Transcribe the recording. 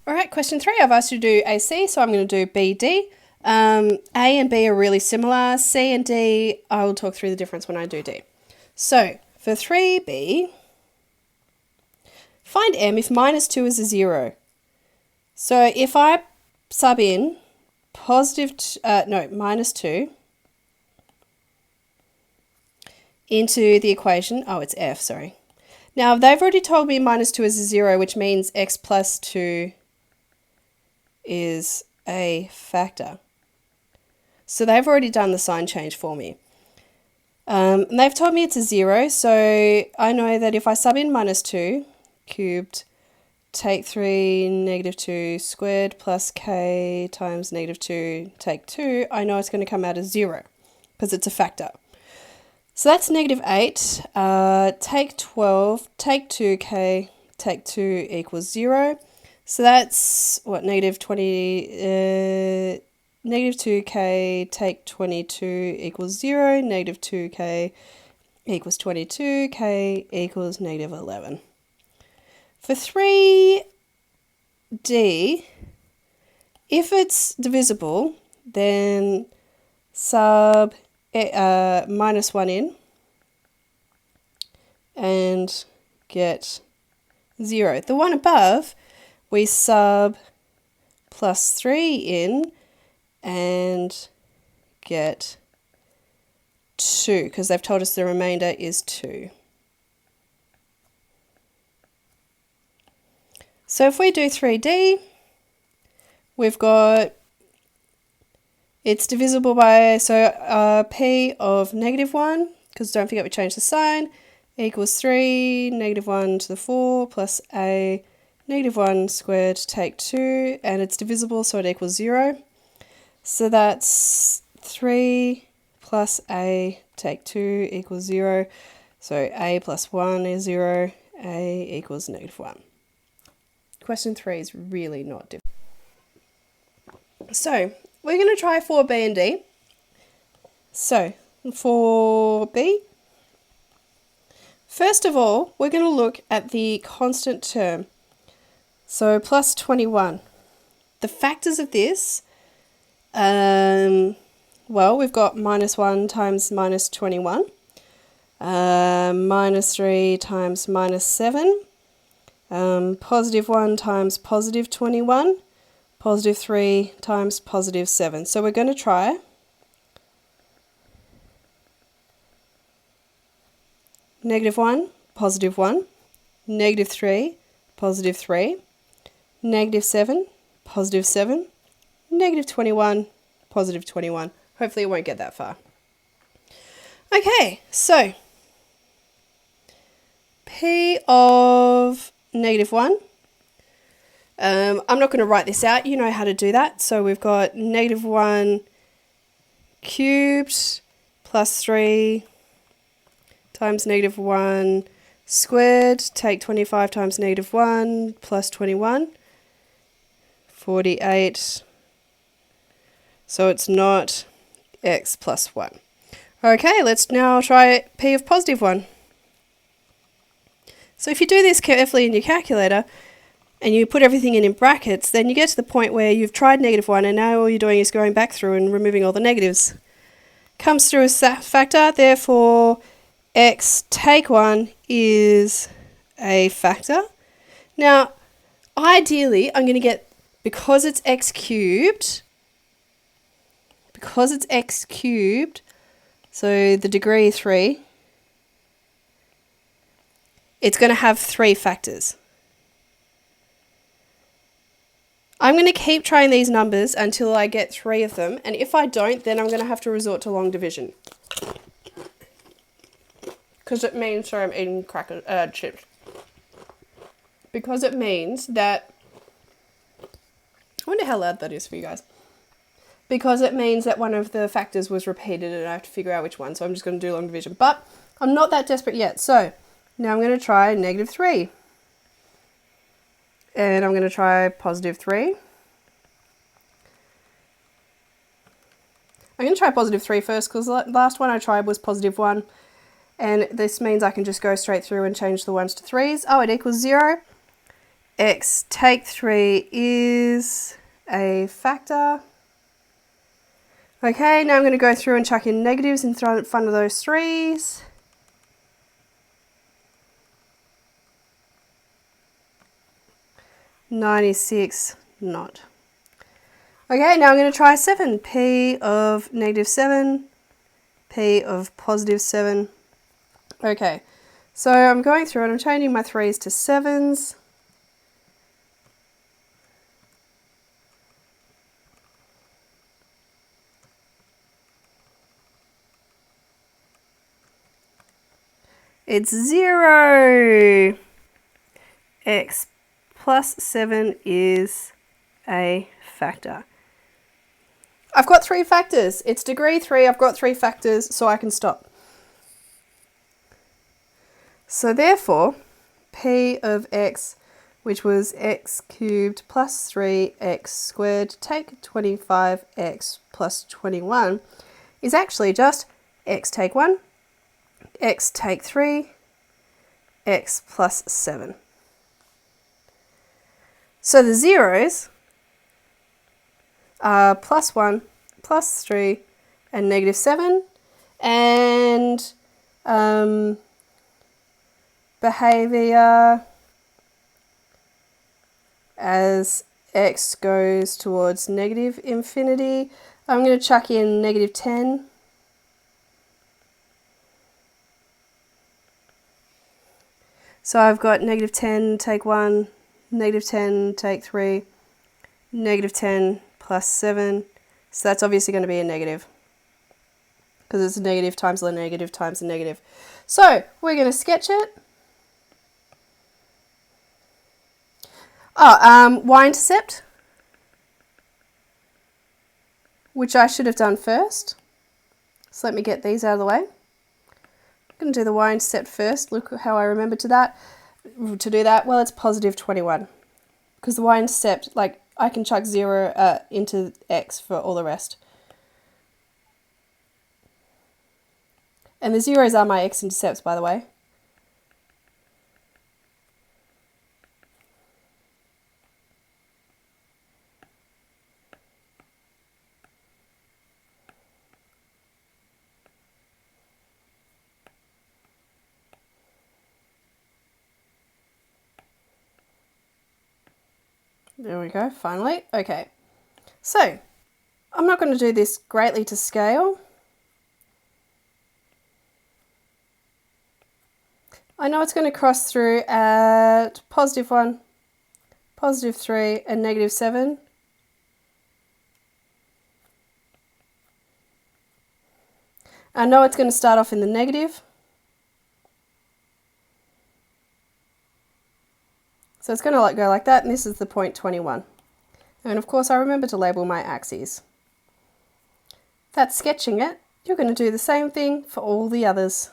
All right, question 3. I've asked you to do AC, so I'm going to do BD. A and B are really similar. C and D, I will talk through the difference when I do D. So for 3B, find M if minus 2 is a 0. So if I sub in minus 2 into the equation, it's F, sorry. Now they've already told me minus 2 is a 0, which means x plus 2 is a factor. So they've already done the sign change for me. And they've told me it's a 0, so I know that if I sub in minus 2 cubed, take 3, negative 2 squared plus k times negative 2, take 2, I know it's going to come out as 0 because it's a factor. So that's negative 8, take 12, take 2k, take 2 equals 0. So that's, negative 20, negative 2k, take 22 equals 0, negative 2k equals 22, k equals negative 11. For 3D, if it's divisible, then sub minus 1 in and get 0. The one above, we sub plus 3 in and get 2, because they've told us the remainder is 2. So if we do 3D, we've got, it's divisible by, P of negative 1, because don't forget we changed the sign, equals 3, negative 1 to the 4, plus A, negative 1 squared, take 2, and it's divisible, so it equals 0. So that's 3 plus A, take 2 equals 0. So A plus 1 is 0, A equals negative 1. Question 3 is really not difficult. So we're going to try 4B and D. So 4B, first of all, we're going to look at the constant term. So plus 21. The factors of this, we've got minus 1 times minus 21, minus 3 times minus 7, positive 1 times positive 21, positive 3 times positive 7. So we're going to try negative 1, positive 1, negative 3, positive 3, negative 7, positive 7, negative 21, positive 21. Hopefully it won't get that far. Okay, so P of negative 1. I'm not going to write this out. You know how to do that. So we've got negative 1 cubed plus 3 times negative 1 squared. Take 25 times negative 1 plus 21. 48. So it's not x plus 1. Okay, let's now try P of positive 1. So if you do this carefully in your calculator and you put everything in brackets, then you get to the point where you've tried negative 1 and now all you're doing is going back through and removing all the negatives. Comes through as a factor, therefore x take 1 is a factor. Now, ideally, I'm going to get, because it's x cubed, so the degree 3, it's going to have 3 factors. I'm going to keep trying these numbers until I get 3 of them, and if I don't, then I'm going to have to resort to long division. Because it means, sorry, I'm eating chips. Because it means that, I wonder how loud that is for you guys. Because it means that one of the factors was repeated and I have to figure out which one, so I'm just going to do long division. But I'm not that desperate yet, so now I'm going to try negative 3. And I'm going to try positive 3. I'm going to try positive 3 first, because the last one I tried was positive 1. And this means I can just go straight through and change the 1s to 3s. Oh, it equals 0. x take 3 is a factor. Okay, now I'm going to go through and chuck in negatives in front of those 3's. (96) not. Okay, now I'm going to try 7. P of -7, P of +7. Okay, so I'm going through and I'm changing my 3's to 7's. It's 0. X plus 7 is a factor. I've got 3 factors. It's degree 3. I've got 3 factors, so I can stop. So therefore, P of x, which was x cubed plus 3x squared, take 25x plus 21, is actually just x take 1, x take 3, x plus 7. So the zeros are +1, +3, and -7, and behavior as x goes towards -infinity. I'm going to chuck in -10. So I've got -10 take 1, -10 take 3, -10 plus 7. So that's obviously going to be a negative, because it's a negative times a negative times a negative. So we're going to sketch it. Y-intercept, which I should have done first. So let me get these out of the way. I'm going to do the y-intercept first. Look how I remember to do that. Well, it's +21, because the y-intercept, like, I can chuck 0 into x for all the rest. And the zeros are my x-intercepts, by the way. There we go, finally. Okay, so I'm not going to do this greatly to scale. I know it's going to cross through at +1, +3, and -7. I know it's going to start off in the negative. So it's going to go like that, and this is the point 21. And of course I remember to label my axes. That's sketching it. You're going to do the same thing for all the others.